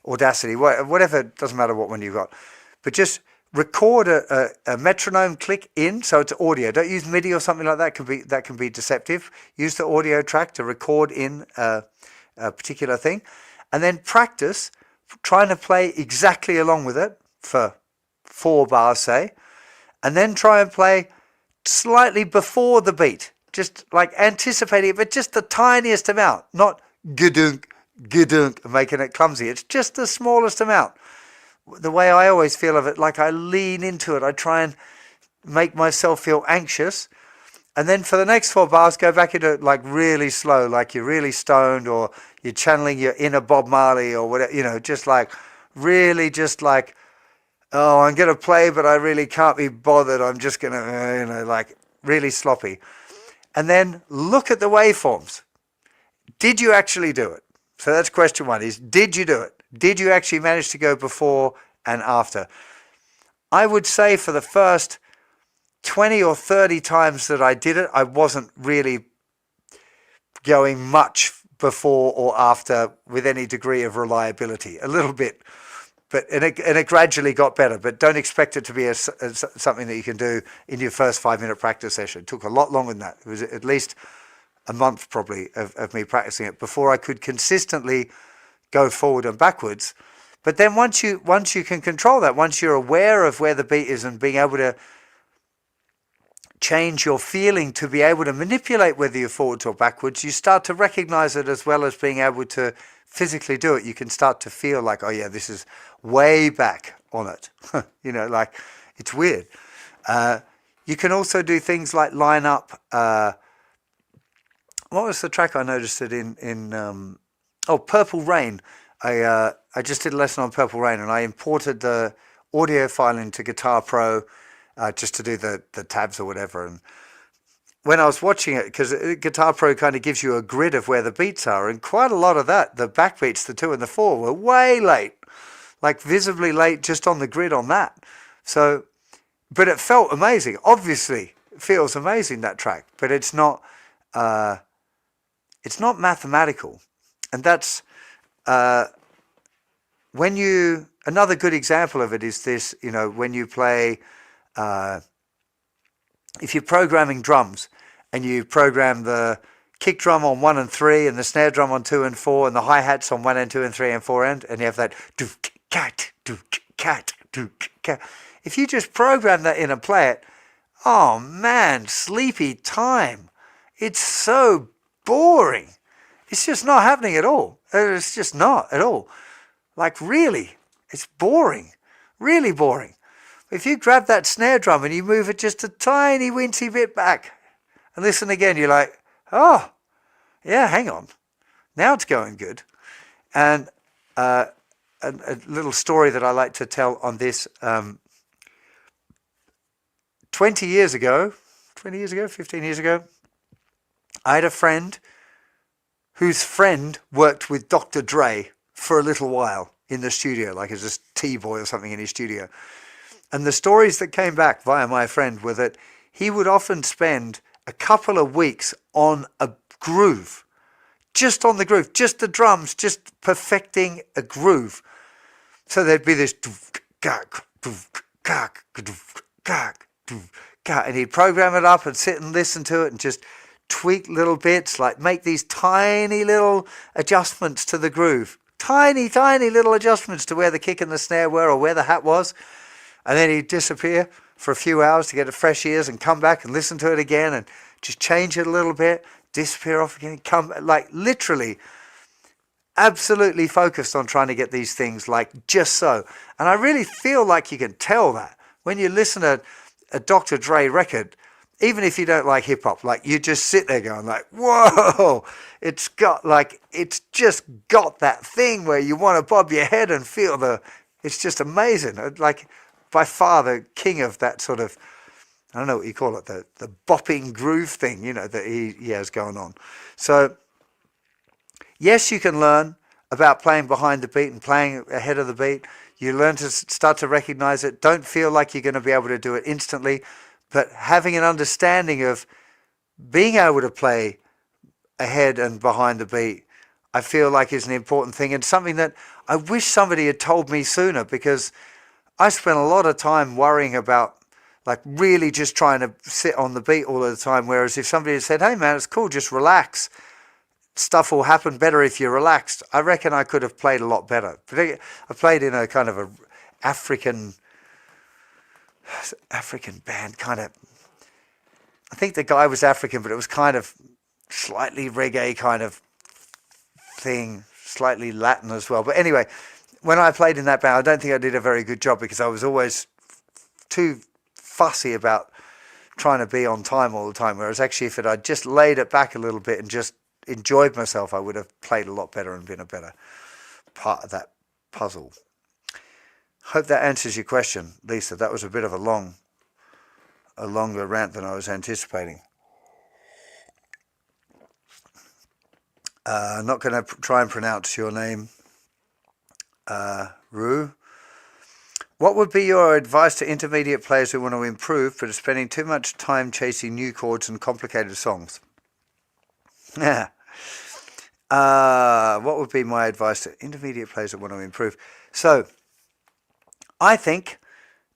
Audacity, whatever, it doesn't matter what one you've got. But just record a metronome click in, so it's audio. Don't use MIDI or something like that. That can be deceptive. Use the audio track to record in a particular thing, and then practice trying to play exactly along with it for 4 bars, say, and then try and play slightly before the beat, just like anticipating it, but just the tiniest amount, not gudunk, gudunk, making it clumsy. It's just the smallest amount. The way I always feel of it, like I lean into it, I try and make myself feel anxious. And then for the next 4 bars, go back into it like really slow, like you're really stoned or you're channeling your inner Bob Marley or whatever, just like really just like, oh, I'm going to play, but I really can't be bothered. I'm just going to, like really sloppy. And then look at the waveforms. Did you actually do it? So that's question 1 is, did you do it? Did you actually manage to go before and after? I would say for the first 20 or 30 times that I did it, I wasn't really going much before or after with any degree of reliability. A little bit, but and it gradually got better. But don't expect it to be something that you can do in your first 5-minute practice session. It took a lot longer than that. It was at least a month probably of me practicing it before I could consistently go forward and backwards. But then once you can control that, once you're aware of where the beat is and being able to change your feeling to be able to manipulate whether you're forwards or backwards, you start to recognize it as well as being able to physically do it. You can start to feel like, oh yeah, this is way back on it. Like it's weird. You can also do things like line up. What was the track I noticed it in Purple Rain. I just did a lesson on Purple Rain, and I imported the audio file into Guitar Pro just to do the tabs or whatever. And when I was watching it, because Guitar Pro kind of gives you a grid of where the beats are, and quite a lot of that, the backbeats, the 2 and the 4, were way late, like visibly late just on the grid on that. So, but it felt amazing. Obviously, it feels amazing, that track, but it's not mathematical. And that's when you, another good example of it is this, when you play, if you're programming drums and you program the kick drum on 1 and 3 and the snare drum on 2 and 4 and the hi-hats on 1 and 2 and 3 and 4 and you have that do-cat, do-cat, do-cat. If you just program that in and play it, oh man, sleepy time. It's so boring. It's just not happening at all. It's just not at all. Like really, it's boring, really boring. If you grab that snare drum and you move it just a tiny wincy bit back and listen again, you're like, oh, yeah, hang on. Now it's going good. And a little story that I like to tell on this, 15 years ago, I had a friend whose friend worked with Dr. Dre for a little while in the studio, like as a T-boy or something in his studio. And the stories that came back via my friend were that he would often spend a couple of weeks on a groove, just on the groove, just the drums, just perfecting a groove. So there'd be this, and he'd program it up and sit and listen to it and just tweak little bits, like make these tiny little adjustments to the groove. Tiny, tiny little adjustments to where the kick and the snare were or where the hat was. And then he'd disappear for a few hours to get fresh ears and come back and listen to it again and just change it a little bit, disappear off again, come, like literally absolutely focused on trying to get these things like just so. And I really feel like you can tell that when you listen to a Dr. Dre record, even if you don't like hip hop, like you just sit there going like, whoa, it's just got that thing where you want to bob your head and feel it's just amazing. Like by far the king of that sort of, I don't know what you call it, the bopping groove thing, that he has going on. So yes, you can learn about playing behind the beat and playing ahead of the beat. You learn to start to recognize it. Don't feel like you're going to be able to do it instantly, but having an understanding of being able to play ahead and behind the beat, I feel like is an important thing and something that I wish somebody had told me sooner, because I spent a lot of time worrying about like really just trying to sit on the beat all of the time. Whereas if somebody had said, hey man, it's cool, just relax. Stuff will happen better if you're relaxed. I reckon I could have played a lot better. I played in a kind of a African band, kind of. I think the guy was African, but it was kind of slightly reggae kind of thing, slightly Latin as well. But anyway, when I played in that band, I don't think I did a very good job because I was always too fussy about trying to be on time all the time. Whereas actually, if I'd just laid it back a little bit and just enjoyed myself, I would have played a lot better and been a better part of that puzzle. Hope that answers your question, Lisa. That was a bit of a longer rant than I was anticipating. Not going to try and pronounce your name. Rue. What would be your advice to intermediate players who want to improve but are spending too much time chasing new chords and complicated songs? Yeah. What would be my advice to intermediate players that want to improve? So, I think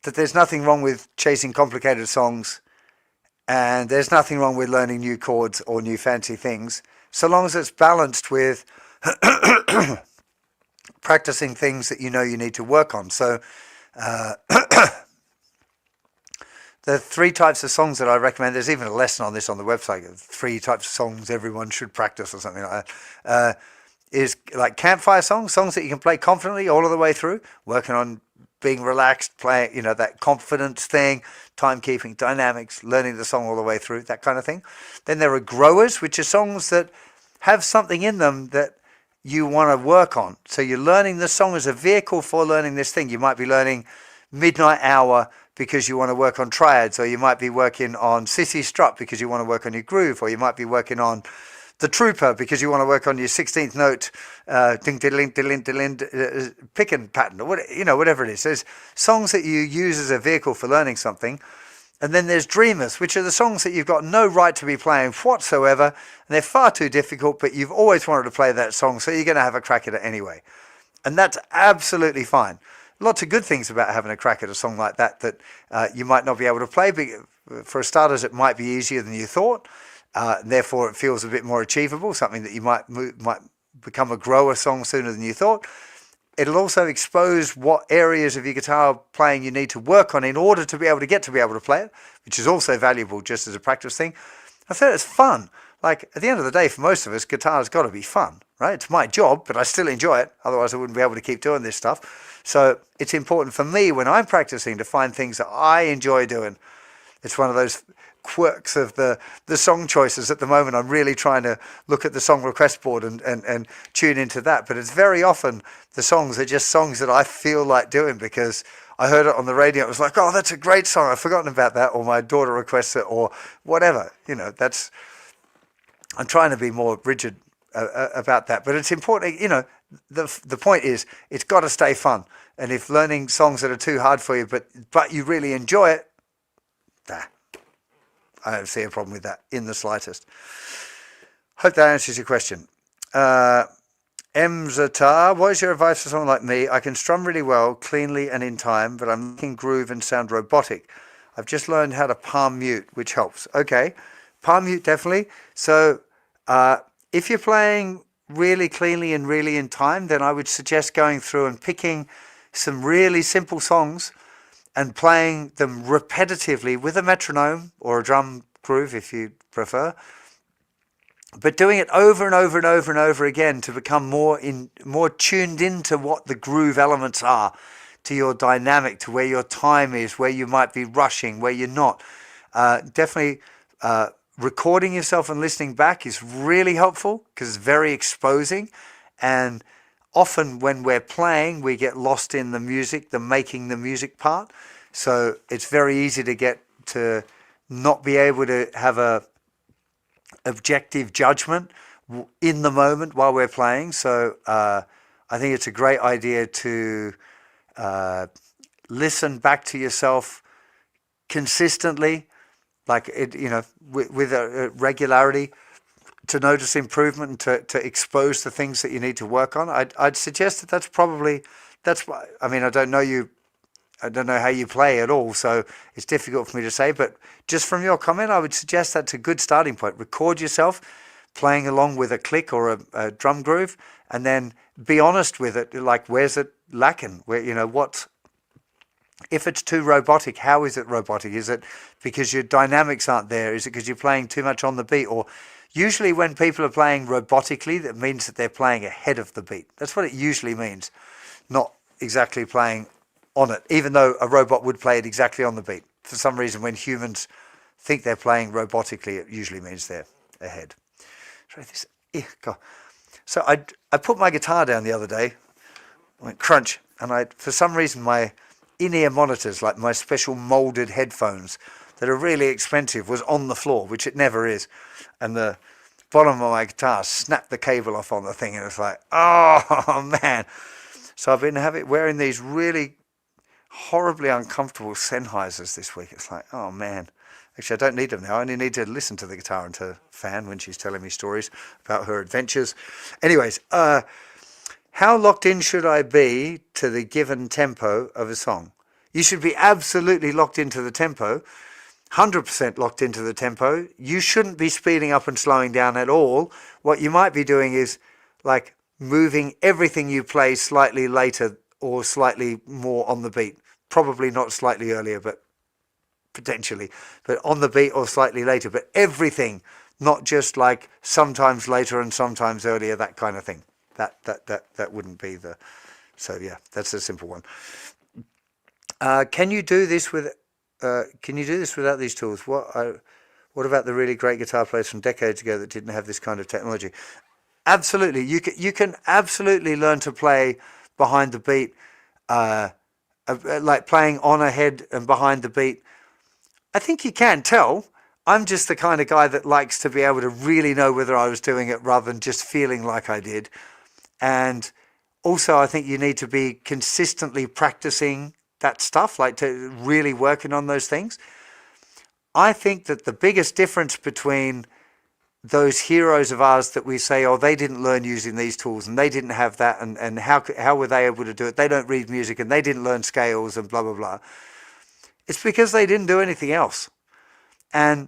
that there's nothing wrong with chasing complicated songs, and there's nothing wrong with learning new chords or new fancy things, so long as it's balanced with practicing things that you know you need to work on. So The 3 types of songs that I recommend, there's even a lesson on this on the website, 3 types of songs everyone should practice or something like that, is like campfire songs, songs that you can play confidently all of the way through, working on being relaxed, playing, that confidence thing, timekeeping, dynamics, learning the song all the way through, that kind of thing. Then there are growers, which are songs that have something in them that you want to work on. So you're learning the song as a vehicle for learning this thing. You might be learning Midnight Hour because you want to work on triads, or you might be working on Sissy Strut because you want to work on your groove, or you might be working on the Trooper because you want to work on your 16th note ding diddling diddling diddling picking pattern, or whatever it is. There's songs that you use as a vehicle for learning something. And then there's Dreamers, which are the songs that you've got no right to be playing whatsoever, and they're far too difficult, but you've always wanted to play that song, so you're going to have a crack at it anyway. And that's absolutely fine. Lots of good things about having a crack at a song like that you might not be able to play. But for starters, it might be easier than you thought. Therefore, it feels a bit more achievable, something that you might become a grower song sooner than you thought. It'll also expose what areas of your guitar playing you need to work on in order to be able to play it, which is also valuable just as a practice thing. I thought it's fun. Like, at the end of the day, for most of us, guitar's got to be fun, right? It's my job, but I still enjoy it. Otherwise, I wouldn't be able to keep doing this stuff. So it's important for me when I'm practicing to find things that I enjoy doing. It's one of those quirks of the song choices at the moment. I'm really trying to look at the song request board and tune into that. But it's very often the songs are just songs that I feel like doing because I heard it on the radio. It was like, oh, that's a great song. I've forgotten about that. Or my daughter requests it or whatever. I'm trying to be more rigid about that. But it's important, the point is it's got to stay fun. And if learning songs that are too hard for you, but you really enjoy it, I don't see a problem with that in the slightest. Hope that answers your question. Mzatar, what is your advice for someone like me? I can strum really well, cleanly and in time, but I'm making groove and sound robotic. I've just learned how to palm mute, which helps. Okay, palm mute definitely. So if you're playing really cleanly and really in time, then I would suggest going through and picking some really simple songs and playing them repetitively with a metronome or a drum groove if you prefer, but doing it over and over and over and over again to become more tuned into what the groove elements are, to your dynamic, to where your time is, where you might be rushing, where you're not. Definitely recording yourself and listening back is really helpful because it's very exposing, and often when we're playing, we get lost in the music, the making the music part. So it's very easy to get to not be able to have a objective judgment in the moment while we're playing. So I think it's a great idea to listen back to yourself consistently, like with a regularity, to notice improvement and to expose the things that you need to work on. I'd suggest that that's why. I mean, I don't know how you play at all, so it's difficult for me to say, but just from your comment, I would suggest that's a good starting point. Record yourself playing along with a click or a drum groove, and then be honest with it. Like, where's it lacking? If it's too robotic, how is it robotic? Is it because your dynamics aren't there? Is it because you're playing too much on the beat? Or usually when people are playing robotically, that means that they're playing ahead of the beat. That's what it usually means, not exactly playing on it, even though a robot would play it exactly on the beat. For some reason, when humans think they're playing robotically, it usually means they're ahead. Try this. God. So I put my guitar down the other day, I went crunch, and for some reason my in-ear monitors, like my special molded headphones that are really expensive, was on the floor, which it never is. And the bottom of my guitar snapped the cable off on the thing, and it's like, oh man. So I've been wearing these really horribly uncomfortable Sennheisers this week. It's like, oh man. Actually, I don't need them now. I only need to listen to the guitar and to Fan when she's telling me stories about her adventures. Anyways, how locked in should I be to the given tempo of a song? You should be absolutely locked into the tempo, 100% locked into the tempo. You shouldn't be speeding up and slowing down at all. What you might be doing is like moving everything you play slightly later or slightly more on the beat. Probably not slightly earlier, but potentially, but on the beat or slightly later, but everything, not just like sometimes later and sometimes earlier, that kind of thing. That wouldn't be the, so yeah, that's a simple one. Can you do this without these tools? What about the really great guitar players from decades ago that didn't have this kind of technology? Absolutely, you can absolutely learn to play behind the beat, like playing on ahead and behind the beat. I think you can tell. I'm just the kind of guy that likes to be able to really know whether I was doing it rather than just feeling like I did. And also, I think you need to be consistently practicing that stuff, like to really working on those things. I think that the biggest difference between those heroes of ours that we say, oh, they didn't learn using these tools and they didn't have that, and how were they able to do it? They don't read music and they didn't learn scales and blah, blah, blah. It's because they didn't do anything else. And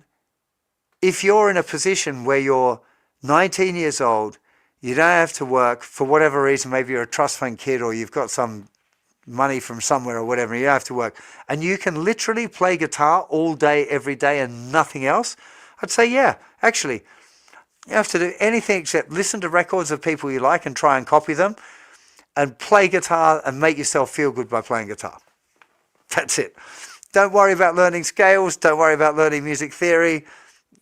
if you're in a position where you're 19 years old, you don't have to work for whatever reason, maybe you're a trust fund kid or you've got some money from somewhere or whatever, and you don't have to work, and you can literally play guitar all day, every day and nothing else, I'd say, yeah, actually, you don't have to do anything except listen to records of people you like and try and copy them and play guitar and make yourself feel good by playing guitar. That's it. Don't worry about learning scales. Don't worry about learning music theory.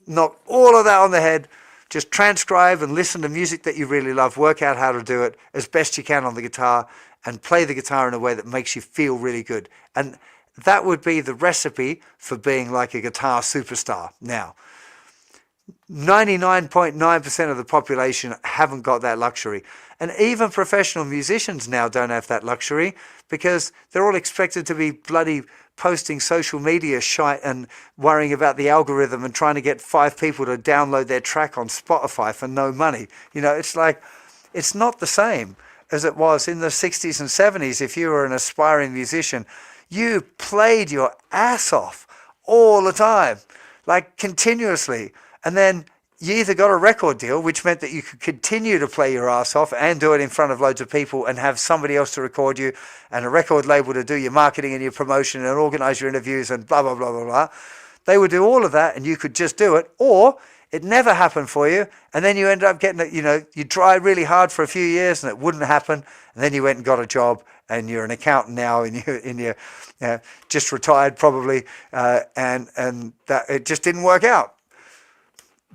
Knock all of that on the head. Just transcribe and listen to music that you really love. Work out how to do it as best you can on the guitar and play the guitar in a way that makes you feel really good. And that would be the recipe for being like a guitar superstar. Now, 99.9% of the population haven't got that luxury. And even professional musicians now don't have that luxury because they're all expected to be bloody posting social media shite and worrying about the algorithm and trying to get 5 people to download their track on Spotify for no money. You know, it's like, it's not the same as it was in the 60s and 70s. If you were an aspiring musician, you played your ass off all the time, like continuously. And then you either got a record deal, which meant that you could continue to play your ass off and do it in front of loads of people and have somebody else to record you and a record label to do your marketing and your promotion and organize your interviews and blah, blah, blah, blah, blah. They would do all of that and you could just do it, or it never happened for you. And then you ended up getting it, you know, you tried really hard for a few years and it wouldn't happen. And then you went and got a job and you're an accountant now and you're just retired probably. And that it just didn't work out.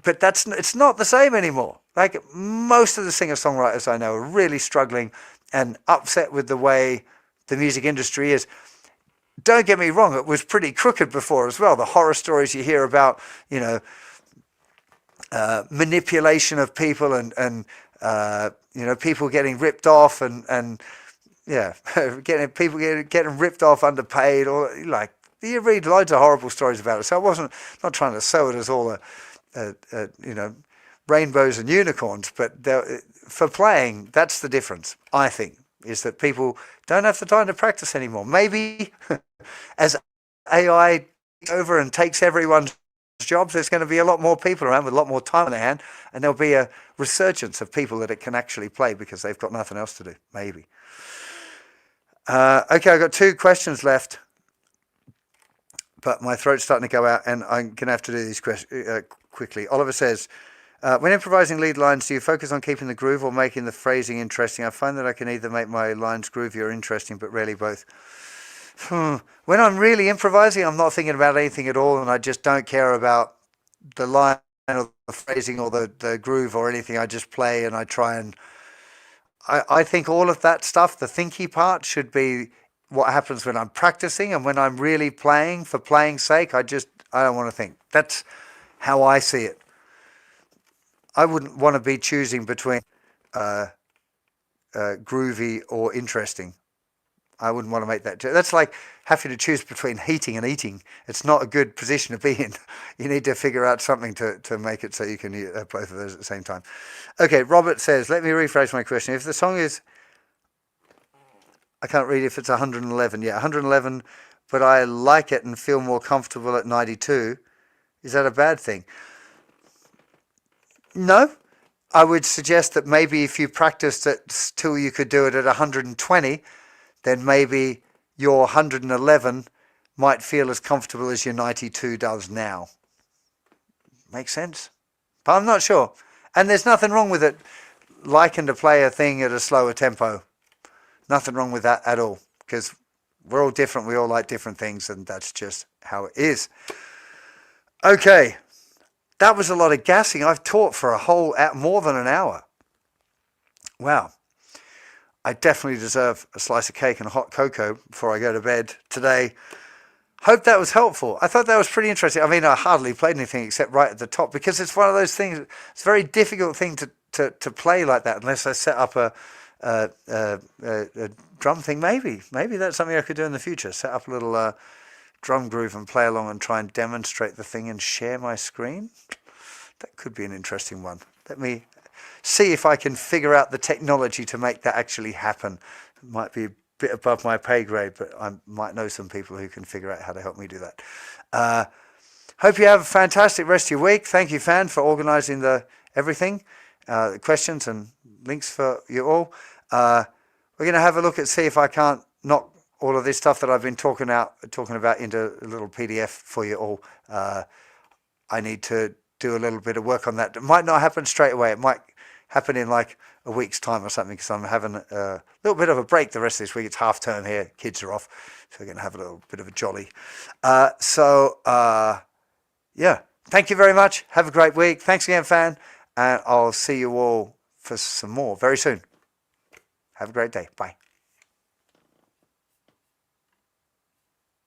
But it's not the same anymore. Like most of the singer-songwriters I know are really struggling and upset with the way the music industry is. Don't get me wrong, it was pretty crooked before as well. The horror stories you hear about, you know, manipulation of people and you know, people getting ripped off and yeah, getting ripped off, underpaid, or like you read loads of horrible stories about it. So I not trying to sell it as all you know, rainbows and unicorns, but for playing, that's the difference, I think, is that people don't have the time to practice anymore. Maybe as AI takes over and takes everyone's jobs, there's going to be a lot more people around with a lot more time on their hand, and there'll be a resurgence of people that it can actually play because they've got nothing else to do, maybe. Okay, I've got 2 questions left, but my throat's starting to go out and I'm going to have to do these questions quickly. Oliver says, when improvising lead lines, do you focus on keeping the groove or making the phrasing interesting? I find that I can either make my lines groovy or interesting, but rarely both. When I'm really improvising, I'm not thinking about anything at all, and I just don't care about the line or the phrasing or the groove or anything. I just play and I try and... I think all of that stuff, the thinky part, should be what happens when I'm practicing, and when I'm really playing for playing's sake, I don't want to think. That's how I see it. I wouldn't want to be choosing between groovy or interesting. I wouldn't want to make that. That's like having to choose between heating and eating. It's not a good position to be in. You need to figure out something to make it so you can eat both of those at the same time. Okay, Robert says, let me rephrase my question. If the song is, I can't read if it's 111. Yeah, 111, but I like it and feel more comfortable at 92. Is that a bad thing? No. I would suggest that maybe if you practiced it till you could do it at 120, then maybe your 111 might feel as comfortable as your 92 does now. Makes sense? But I'm not sure. And there's nothing wrong with it, liking to play a thing at a slower tempo. Nothing wrong with that at all, because we're all different. We all like different things, and that's just how it is. Okay, that was a lot of gassing. I've taught for a whole more than an hour. Wow. I definitely deserve a slice of cake and a hot cocoa before I go to bed today. Hope that was helpful. I thought that was pretty interesting. I mean, I hardly played anything except right at the top, because it's one of those things. It's a very difficult thing to play like that unless I set up a drum thing. Maybe that's something I could do in the future. Set up a little drum groove and play along and try and demonstrate the thing and share my screen. That could be an interesting one. Let me see if I can figure out the technology to make that actually happen. It might be a bit above my pay grade, but I might know some people who can figure out how to help me do that. Hope you have a fantastic rest of your week. Thank you, Fan, for organising everything, the questions and links for you all. We're going to have a look at see if I can't knock all of this stuff that I've been talking about into a little PDF for you all. I need to do a little bit of work on that. It might not happen straight away. It might happen in like a week's time or something, because I'm having a little bit of a break the rest of this week. It's half term here. Kids are off. So we're going to have a little bit of a jolly. Yeah. Thank you very much. Have a great week. Thanks again, Fan. And I'll see you all for some more very soon. Have a great day. Bye.